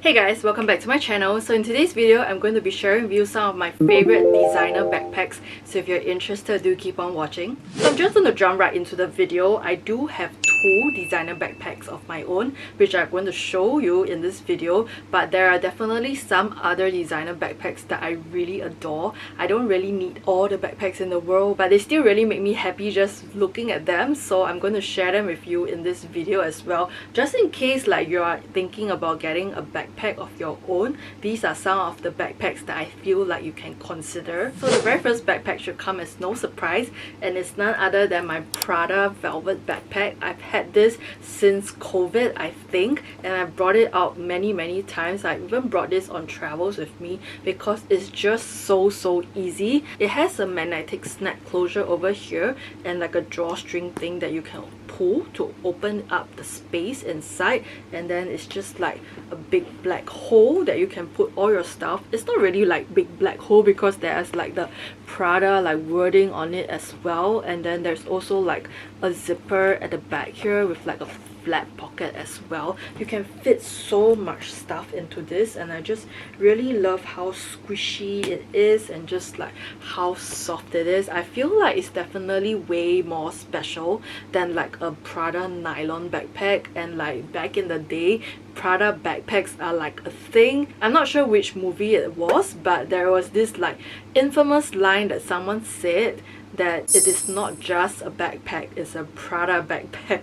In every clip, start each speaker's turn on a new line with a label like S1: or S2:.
S1: Hey guys, welcome back to my channel. So in today's video, I'm going to be sharing with you some of my favorite designer backpacks. So if you're interested, do keep on watching. So I'm just going to jump right into the video. I do have two designer backpacks of my own, which I'm going to show you in this video. But there are definitely some other designer backpacks that I really adore. I don't really need all the backpacks in the world, but they still really make me happy just looking at them. So I'm going to share them with you in this video as well, just in case like you are thinking about getting a backpack of your own. These are some of the backpacks that I feel like you can consider. So the very first backpack should come as no surprise, and it's none other than my Prada velvet backpack. I've had this since COVID, I think, and I brought it out many times. I even brought this on travels with me because it's just so easy. It has a magnetic snap closure over here and like a drawstring thing that you can pull to open up the space inside, and then it's just like a big black hole that you can put all your stuff. It's not really like big black hole because there's like the Prada like wording on it as well, and then there's also like a zipper at the back here with like a flat pocket as well. You can fit so much stuff into this, and I just really love how squishy it is and just like how soft it is. I feel like it's definitely way more special than like a Prada nylon backpack, and like back in the day Prada backpacks are like a thing. I'm not sure which movie it was, but there was this like infamous line that someone said that it is not just a backpack, it's a Prada backpack.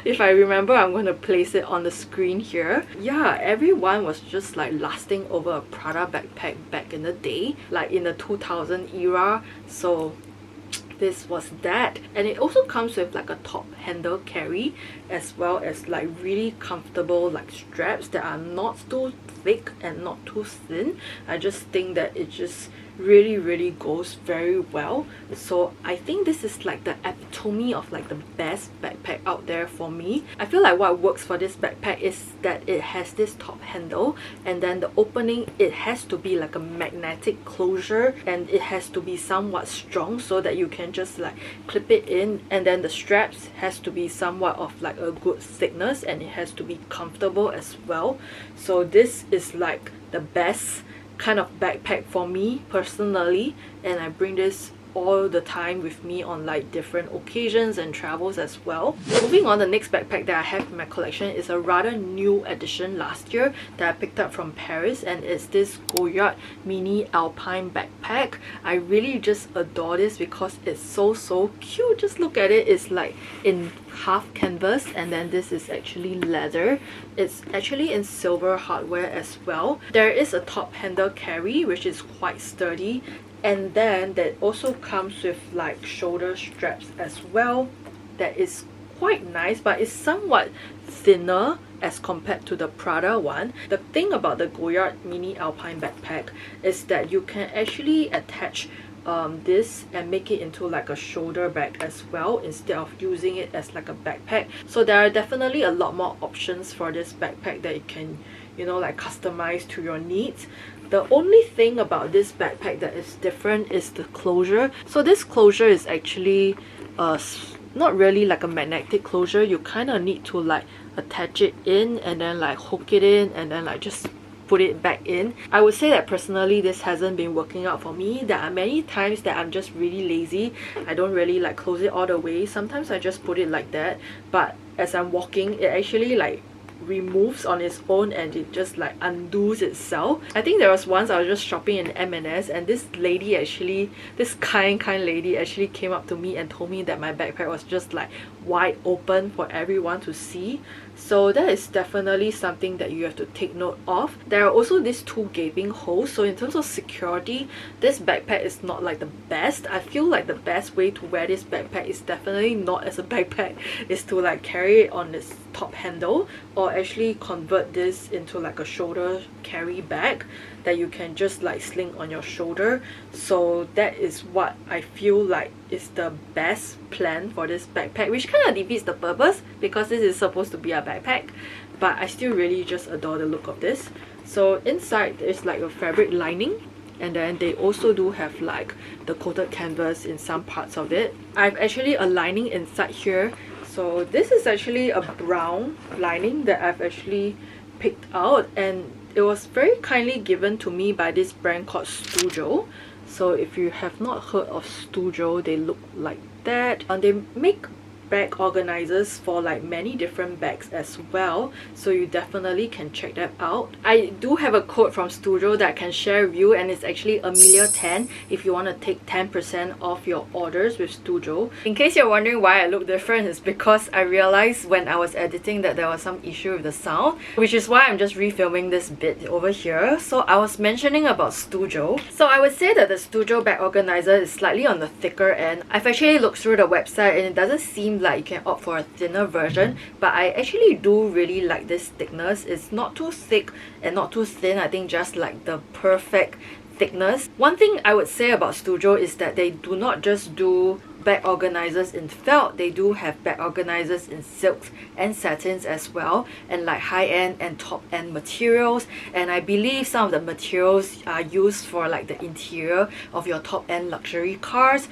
S1: If I remember, I'm going to place it on the screen here. Yeah, everyone was just like lusting over a Prada backpack back in the day, like in the 2000 era. So this was that, and it also comes with like a top handle carry as well as like really comfortable like straps that are not too thick and not too thin. I just think that it just really goes very well. So I think this is like the epitome of like the best backpack out there for me. I feel like what works for this backpack is that it has this top handle, and then the opening, it has to be like a magnetic closure, and it has to be somewhat strong so that you can just like clip it in, and then the straps has to be somewhat of like a good thickness, and it has to be comfortable as well. So this is like the best kind of backpack for me personally, and I bring this all the time with me on like different occasions and travels as well. Moving on, the next backpack that I have in my collection is a rather new addition last year that I picked up from Paris, and it's this Goyard mini Alpin backpack. I really just adore this because it's so cute. Just look at it. It's like in half canvas, and then this is actually leather. It's actually in silver hardware as well. There is a top handle carry which is quite sturdy, and then that also comes with like shoulder straps as well. That is quite nice, but it's somewhat thinner as compared to the Prada one. The thing about the Goyard mini Alpine backpack is that you can actually attach this and make it into like a shoulder bag as well instead of using it as like a backpack. So there are definitely a lot more options for this backpack that you can, you know, like customize to your needs. The only thing about this backpack that is different is the closure. So this closure is actually not really like a magnetic closure. You kind of need to like attach it in and then like hook it in and then like just put it back in. I would say that personally this hasn't been working out for me. There are many times that I'm just really lazy. I don't really like close it all the way. Sometimes I just put it like that, but as I'm walking, it actually like removes on its own and it just like undoes itself. I think there was once I was just shopping in M&S, and this lady actually, this kind lady actually came up to me and told me that my backpack was just like wide open for everyone to see. So that is definitely something that you have to take note of. There are also these two gaping holes, so in terms of security, this backpack is not like the best. I feel like the best way to wear this backpack is definitely not as a backpack, is to like carry it on this top handle, or actually convert this into like a shoulder carry bag that you can just like sling on your shoulder. So that is what I feel like is the best plan for this backpack, which kind of defeats the purpose because this is supposed to be a backpack, but I still really just adore the look of this. So inside there's like a fabric lining, and then they also do have like the coated canvas in some parts of it. I've actually a lining inside here. So this is actually a brown lining that I've actually picked out, and it was very kindly given to me by this brand called Studio. So if you have not heard of Studio, they look like that. And they make bag organizers for like many different bags as well, so you definitely can check that out. I do have a code from Studio that I can share with you, and it's actually Amelia10 if you want to take 10% off your orders with Studio. In case you're wondering why I look different, it's because I realized when I was editing that there was some issue with the sound, which is why I'm just refilming this bit over here. So I was mentioning about Studio. So I would say that the Studio bag organizer is slightly on the thicker end. I've actually looked through the website and it doesn't seem like you can opt for a thinner version, but I actually do really like this thickness. It's not too thick and not too thin. I think just like the perfect thickness. One thing I would say about Studio is that they do not just do bag organizers in felt, they do have bag organizers in silks and satins as well, and like high-end and top-end materials. And I believe some of the materials are used for like the interior of your top-end luxury cars.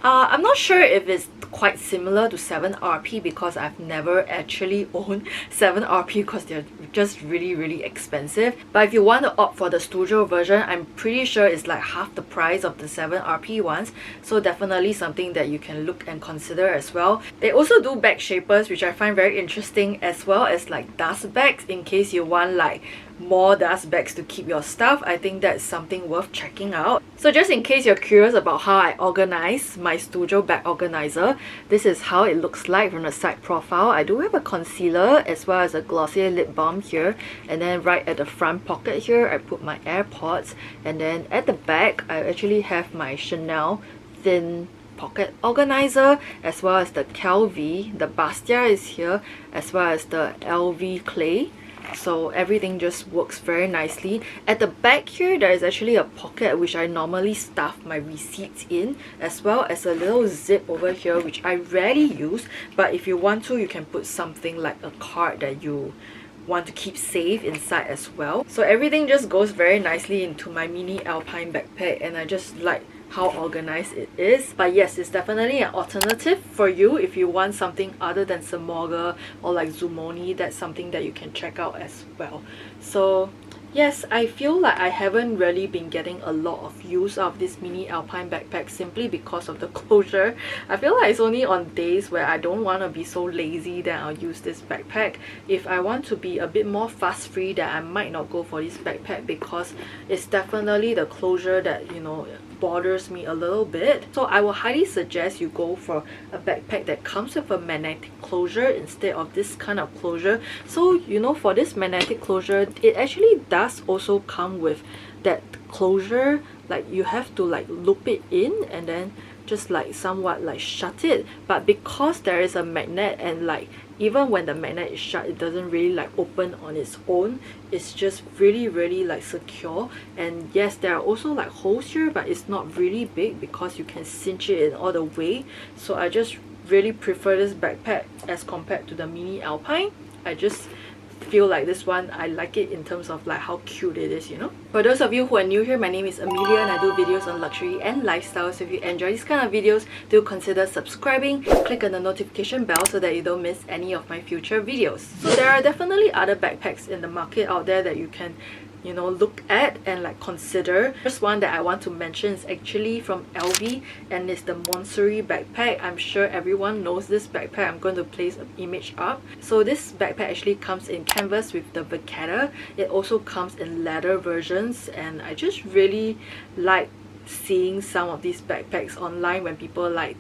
S1: I'm not sure if it's quite similar to 7RP because I've never actually owned 7RP because they're just really expensive. But if you want to opt for the Studio version, I'm pretty sure it's like half the price of the 7RP ones. So definitely something that you can look and consider as well. They also do bag shapers, which I find very interesting, as well as like dust bags in case you want like more dust bags to keep your stuff. I think that's something worth checking out. So just in case you're curious about how I organize my Studio bag organizer, this is how it looks like from the side profile. I do have a concealer as well as a Glossier lip balm here, and then right at the front pocket here I put my AirPods, and then at the back I actually have my Chanel thin pocket organizer, as well as the Calvi. The Bastia is here, as well as the LV clay. So everything just works very nicely. At the back here, there is actually a pocket which I normally stuff my receipts in, as well as a little zip over here which I rarely use, but if you want to, you can put something like a card that you want to keep safe inside as well. So everything just goes very nicely into my mini Alpine backpack, and I just like how organized it is. But yes, it's definitely an alternative for you if you want something other than Samorga or like Zumoni. That's something that you can check out as well. So yes, I feel like I haven't really been getting a lot of use out of this mini Alpine backpack simply because of the closure. I feel like it's only on days where I don't want to be so lazy that I'll use this backpack. If I want to be a bit more fuss free, that I might not go for this backpack, because it's definitely the closure that, you know, bothers me a little bit. So I will highly suggest you go for a backpack that comes with a magnetic closure instead of this kind of closure. So, you know, for this magnetic closure, it actually does also come with that closure. Like you have to like loop it in and then just like somewhat like shut it. But because there is a magnet, and like even when the magnet is shut, it doesn't really like open on its own. It's just really like secure. And yes, there are also like holes here, but it's not really big because you can cinch it in all the way. So I just really prefer this backpack as compared to the mini Alpine. I just feel like this one, I like it in terms of like how cute it is, you know. For those of you who are new here, my name is Amelia and I do videos on luxury and lifestyle. So if you enjoy these kind of videos, do consider subscribing, click on the notification bell so that you don't miss any of my future videos. So there are definitely other backpacks in the market out there that you can, you know, look at and like consider. First one that I want to mention is actually from LV, and it's the Montsouris backpack. I'm sure everyone knows this backpack. I'm going to place an image up. So this backpack actually comes in canvas with the vachetta. It also comes in leather versions, and I just really like seeing some of these backpacks online when people like,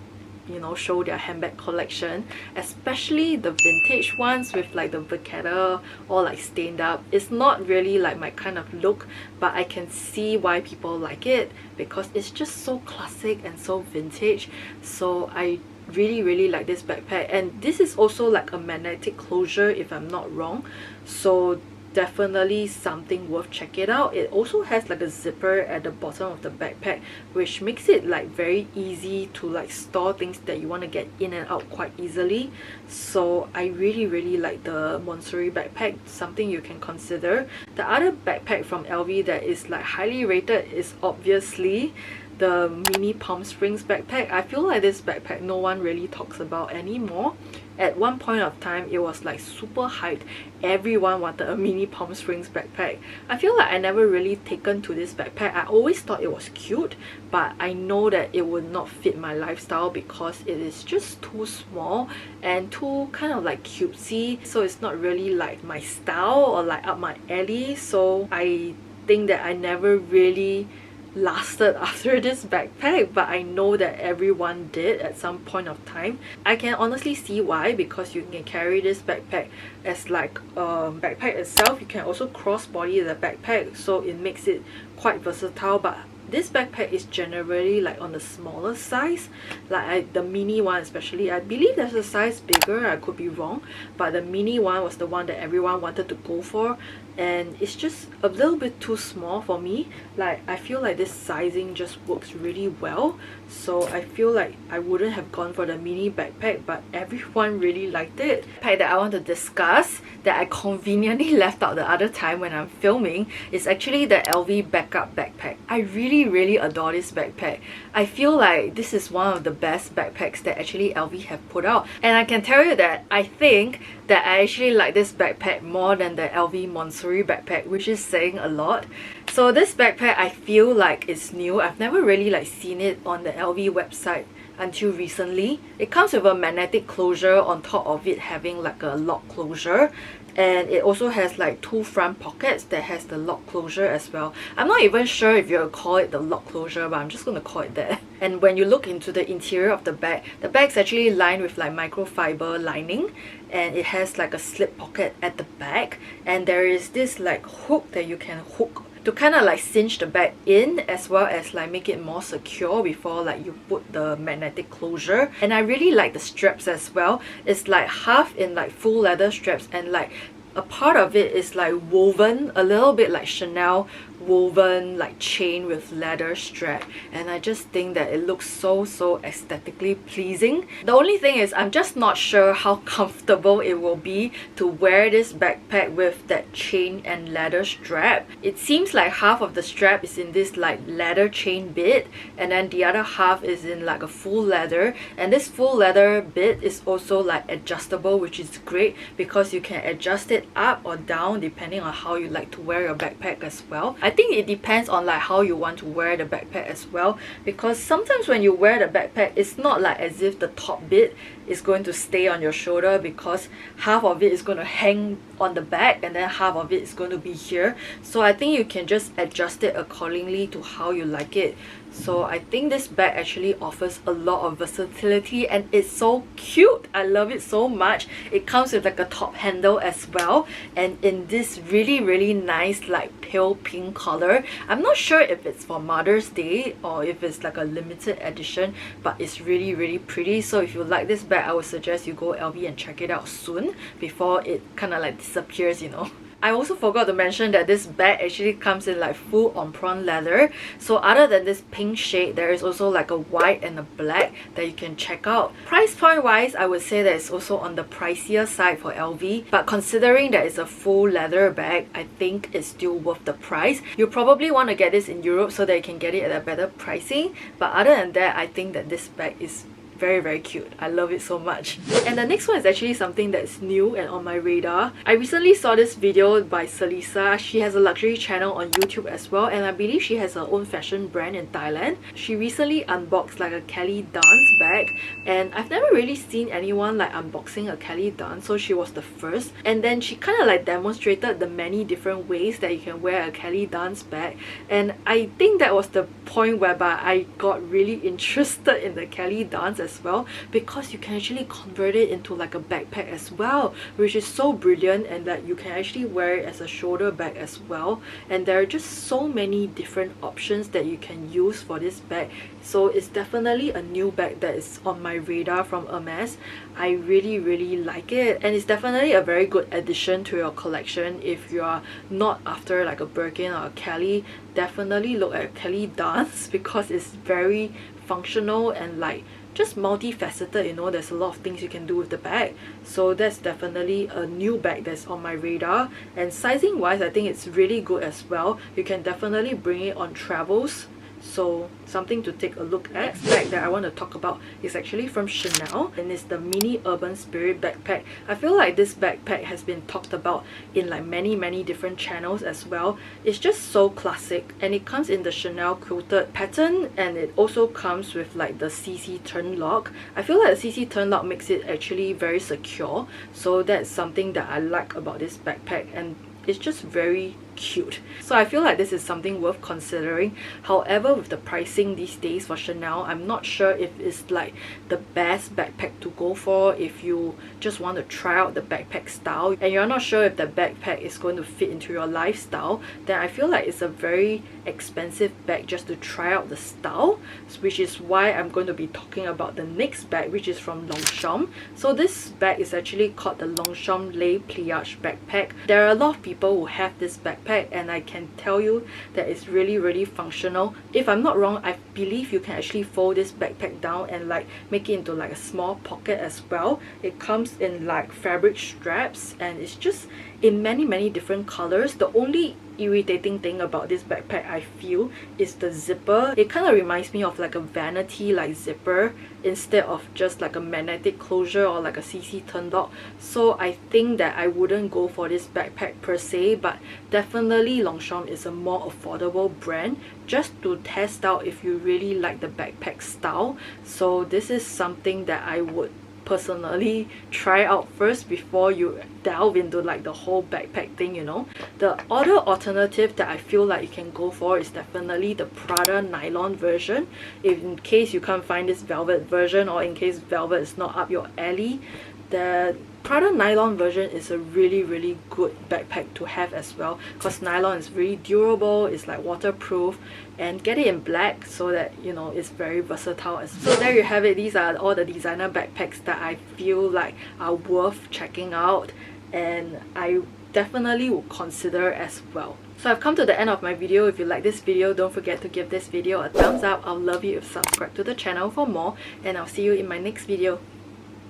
S1: you know, show their handbag collection, especially the vintage ones with like the vachetta or like stained up. It's not really like my kind of look, but I can see why people like it because it's just so classic and so vintage. So I really like this backpack, and this is also like a magnetic closure if I'm not wrong. So definitely something worth checking out. It also has like a zipper at the bottom of the backpack, which makes it like very easy to like store things that you want to get in and out quite easily. So I really like the Montsouris backpack, something you can consider. The other backpack from LV that is like highly rated is obviously the mini Palm Springs backpack. I feel like this backpack no one really talks about anymore, At one point of time, it was like super hyped. Everyone wanted a mini Palm Springs backpack. I feel like I never really taken to this backpack. I always thought it was cute, but I know that it would not fit my lifestyle because it is just too small and too kind of like cutesy, so it's not really like my style or like up my alley. So I think that I never really lasted after this backpack, but I know that everyone did at some point of time. I can honestly see why, because you can carry this backpack as like a backpack itself. You can also cross-body the backpack, so it makes it quite versatile. But this backpack is generally like on the smaller size, like the mini one especially. I believe there's a size bigger, I could be wrong, but the mini one was the one that everyone wanted to go for, and it's just a little bit too small for me. Like I feel like this sizing just works really well, so I feel like I wouldn't have gone for the mini backpack, but everyone really liked it. The backpack that I want to discuss that I conveniently left out the other time when I'm filming is actually the LV backup backpack. I really adore this backpack. I feel like this is one of the best backpacks that actually LV have put out, and I can tell you that I think that I actually like this backpack more than the LV Montsouris backpack, which is saying a lot. So this backpack, I feel like it's new. I've never really like seen it on the LV website until recently. It comes with a magnetic closure on top of it having like a lock closure, and it also has like two front pockets that has the lock closure as well. I'm not even sure if you'll call it the lock closure, but I'm just gonna call it that. And when you look into the interior of the bag's actually lined with like microfiber lining, and it has like a slip pocket at the back, and there is this like hook that you can hook to kind of like cinch the bag in, as well as like make it more secure before like you put the magnetic closure. And I really like the straps as well. It's like half in like full leather straps, and like a part of it is like woven, a little bit like Chanel woven like chain with leather strap, and I just think that it looks so aesthetically pleasing. The only thing is I'm just not sure how comfortable it will be to wear this backpack with that chain and leather strap. It seems like half of the strap is in this like leather chain bit, and then the other half is in like a full leather, and this full leather bit is also like adjustable, which is great because you can adjust it up or down depending on how you like to wear your backpack as well. I think it depends on like how you want to wear the backpack as well, because sometimes when you wear the backpack, it's not like as if the top bit is going to stay on your shoulder, because half of it is going to hang on the back and then half of it is going to be here. So I think you can just adjust it accordingly to how you like it. So I think this bag actually offers a lot of versatility, and it's so cute. I love it so much. It comes with like a top handle as well, and in this really nice like pale pink color. I'm not sure if it's for Mother's Day or if it's like a limited edition, but it's really pretty. So if you like this bag, I would suggest you go LV and check it out soon before it kind of like disappears, you know. I also forgot to mention that this bag actually comes in like full Alpin leather. So other than this pink shade, there is also like a white and a black that you can check out. Price point wise, I would say that it's also on the pricier side for LV, but considering that it's a full leather bag, I think it's still worth the price. You probably want to get this in Europe so that you can get it at a better pricing, but other than that, I think that this bag is very cute. I love it so much. And the next one is actually something that's new and on my radar. I recently saw this video by Salisa. She has a luxury channel on YouTube as well, and I believe she has her own fashion brand in Thailand. She recently unboxed like a Kelly Danse bag, and I've never really seen anyone like unboxing a Kelly Danse, so she was the first. And then she kind of like demonstrated the many different ways that you can wear a Kelly Danse bag, and I think that was the point whereby I got really interested in the Kelly Danse as well, because you can actually convert it into like a backpack as well, which is so brilliant, and that you can actually wear it as a shoulder bag as well. And there are just so many different options that you can use for this bag. So it's definitely a new bag that is on my radar from Hermès. I really like it, and it's definitely a very good addition to your collection. If you are not after like a Birkin or a Kelly, definitely look at Kelly Danse, because it's very functional and like just multifaceted, you know. There's a lot of things you can do with the bag, so that's definitely a new bag that's on my radar. And sizing wise, I think it's really good as well. You can definitely bring it on travels so something to take a look at. Next bag that I want to talk about is actually from Chanel, and it's the Mini Urban Spirit backpack. I feel like this backpack has been talked about in like many different channels as well. It's just so classic, and it comes in the Chanel quilted pattern, and it also comes with like the CC turn lock. I feel like the CC turn lock makes it actually very secure, so that's something that I like about this backpack, and it's just very cute. So I feel like this is something worth considering. However, with the pricing these days for Chanel, I'm not sure if it's like the best backpack to go for if you just want to try out the backpack style and you're not sure if the backpack is going to fit into your lifestyle. Then I feel like it's a very expensive bag just to try out the style, which is why I'm going to be talking about the next bag, which is from Longam. So this bag is actually called the Longam Lay Pliage backpack. There are a lot of people who have this backpack, and I can tell you that it's really functional. If I'm not wrong, I believe you can actually fold this backpack down and like make it into like a small pocket as well. It comes in like fabric straps, and it's just in many different colors. The only irritating thing about this backpack, I feel, is the zipper. It kind of reminds me of like a vanity like zipper instead of just like a magnetic closure or like a CC turn lock. So I think that I wouldn't go for this backpack per se, but definitely Longam is a more affordable brand just to test out if you really like the backpack style. So this is something that I would personally try out first before you delve into like the whole backpack thing, you know. The other alternative that I feel like you can go for is definitely the Prada nylon version. In case you can't find this velvet version, or in case velvet is not up your alley, the Prada nylon version is a really good backpack to have as well, because nylon is really durable, it's like waterproof, and get it in black so that, you know, it's very versatile as well. So there you have it. These are all the designer backpacks that I feel like are worth checking out, and I definitely would consider as well. So I've come to the end of my video. If you like this video, don't forget to give this video a thumbs up. I'll love you if you subscribe to the channel for more, and I'll see you in my next video.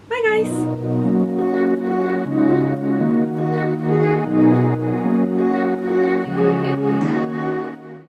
S1: Bye guys!